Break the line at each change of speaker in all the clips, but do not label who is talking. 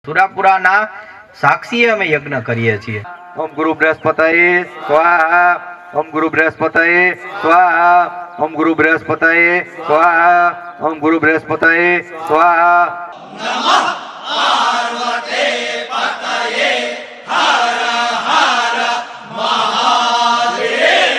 સુરાપુરાના સાક્ષીએ અમે યજ્ઞ કરીએ છીએ। ઓમ ગુરુ બૃહસ્પતયે સ્વાહા, ઓમ ગુરુ બૃહસ્પતયે સ્વાહા, ઓમ ગુરુ બૃહસ્પતયે સ્વાહા, ઓમ ગુરુ બૃહસ્પતયે સ્વાહા। નમઃ પાર્વતી પતયે હર હર મહાદેવ।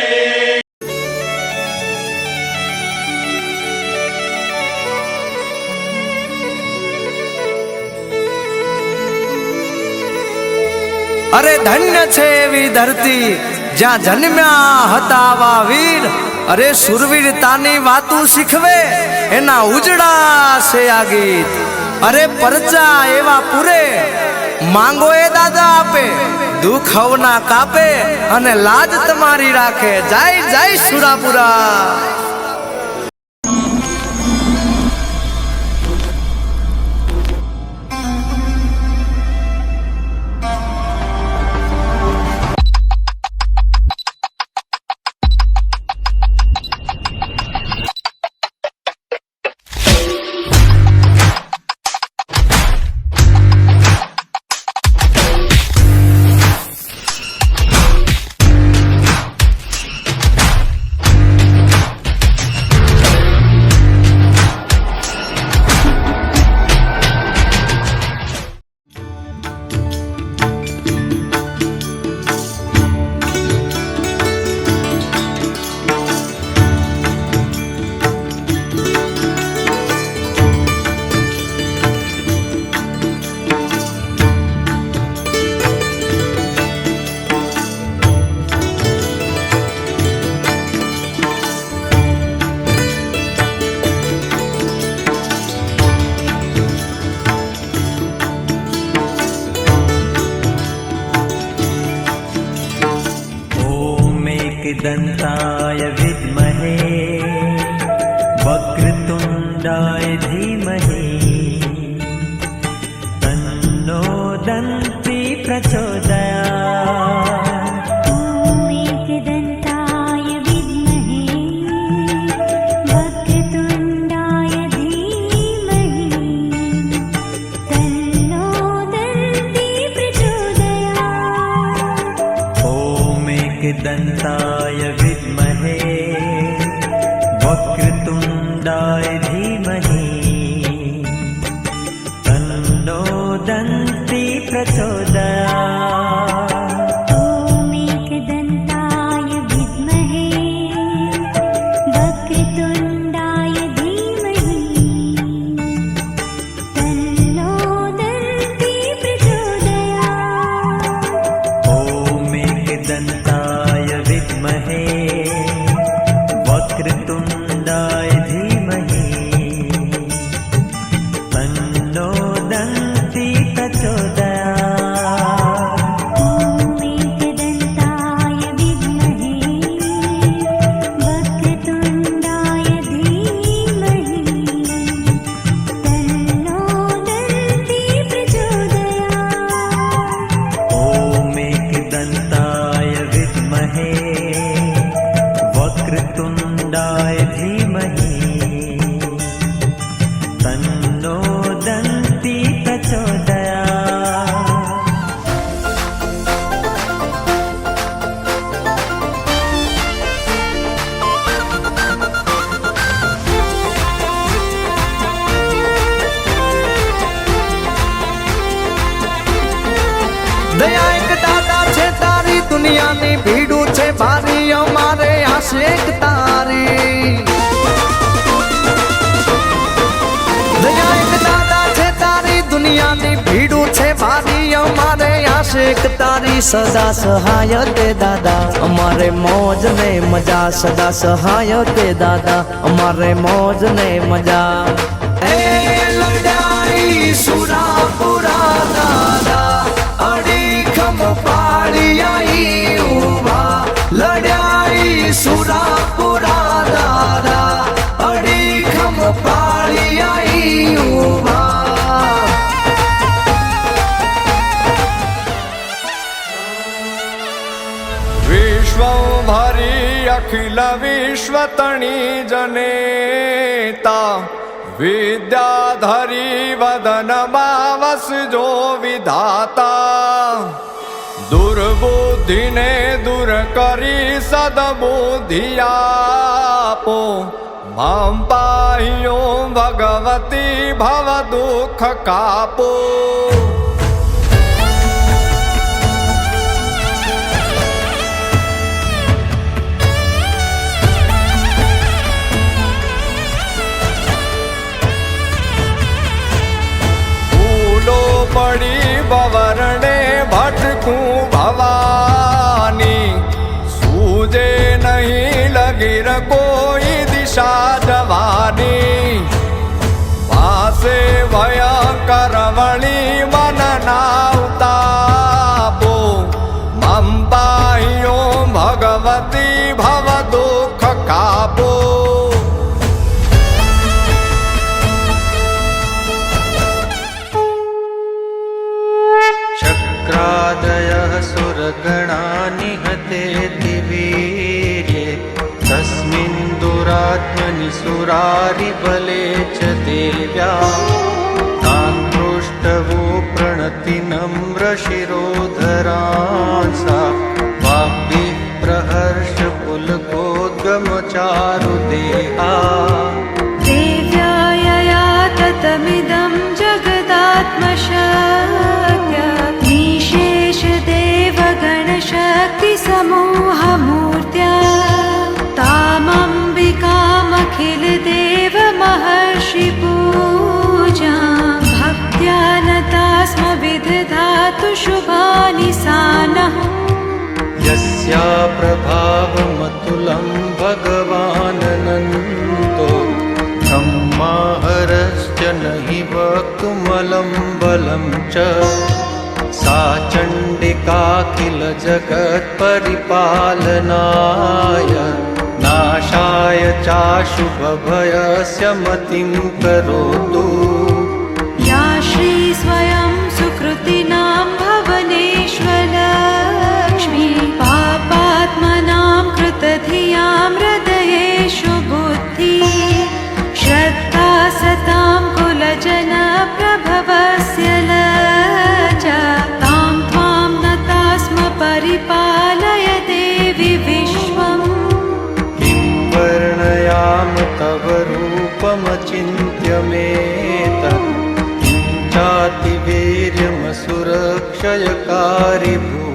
अरे धन्य छे एवी धरती ज्या जन्म्या हता आवा वीर। अरे सुरवीरतानी वातू शीखवे एना उजड़ा से आ गीत। अरे परचा एवा पूरे मांगो ए दादा आपे, दुख हवना कापे अने लाज तमारी राखे। जय जय सुरापुरा।
दंताय विद्महे वक्रतुंडाय धीमहि तन्नो दन्ती प्रचोदयात्।
ॐ एकदन्ताय विद्महे वक्रतुंडाय धीमहि तन्नो दन्ती प्रचोदयात्।
ॐ एकदन्ताय विद्महे वक्रतुंडाय धीमहि तन्नो दन्ती प्रचोदयात्।
ॐ एकदन्ताय विद्महे वक्रतुंडाय धीमहि तन्नो दन्ती प्रचोदयात्।
ॐ एकदन्ताय विद्महे वक्रतुंडाय धीमहि तन्नो दन्ती प्रचोदयात्।
ॐ एकदन्ताय विद्महे वक्रतुंडाय धीमहि तन्नो दन्ती प्रचोदयात्।
ॐ एकदन्ताय विद्महे वक्रतुंडाय धीमहि तन्नो दन्ती प्रचोदयात्।
दया एक दादा छे तारी दुनियानी भीड़ू छे भारी अमारे आशेक तारी। दया एक दादा छे तारी दुनियानी भीड़ू छे भारी अमारे आशेक तारी। सदा सहाय ते दादा अमारे मौज ने मजा, सदा सहाय ते दादा अमारे मौज ने मजा। ए लड़ाई सुरापुरा दादा अड़ीखम पाड़ी आई उभा। लड़ाई सुरापुरा दादा अड़ीखम पाड़ी आई उभा।
विश्व भरी अखिल विश्व तणी जनेता विद्याधरी वदन बाव વસજો વિધાતા દુર્બુદ્ધિને દૂર કરી સદબુદ્ધિ આપો મામ પાહ્યો ભગવતી ભવ દુઃખ કાપો પડી બવરણે ભટકું ભવાની સૂજે નહીં લગીર કોઈ દિશા જવાની પાસે ભયંકર વળી મન નાવતાપો મમ પાહ્યો ભગવતી ભવ દુઃખ કાપો
शक्रादयः सुरगणा निहतेति वीर्ये तस्मिन् दुरात्मनि सुरारिबले च देव्या तान् दृष्टवो प्रणति नम्र शिरोधरांसा वाग्भिः प्रहर्ष पुलकोद्गमचारुदेहा
देव्यायया ततमिदं जगदात्मशक्य निशेषदेवगणशक्तिसमूहमूर्त्या तामम्बिकामखिलदेवमहर्षिपूजां भक्त्या नता स्म विदधातु शुभानि सानः
यस्या प्रभावमतुलं भगवाननन्तो ब्रह्माहरश्च नहि वक्तुमलं बलं च सा चण्डिकाखिल जगत्परिपालनाय नाशाय चाशुभभयस्य मतिं करोतु
या श्री स्वयं सुकृतिनां भवनेष्वलक्ष्मी पापात्मनां कृतधियां हृदयेषु बुद्धि श्रद्धा सतां कुलजनप्रभवस्य लज्जा तां त्वां नता स्म परिपालय देवि विश्वम्
किं वर्णयाम तव रूपमचिन्त्यमेतत् किं चातिवीर्यमसुरक्षयकारि भूः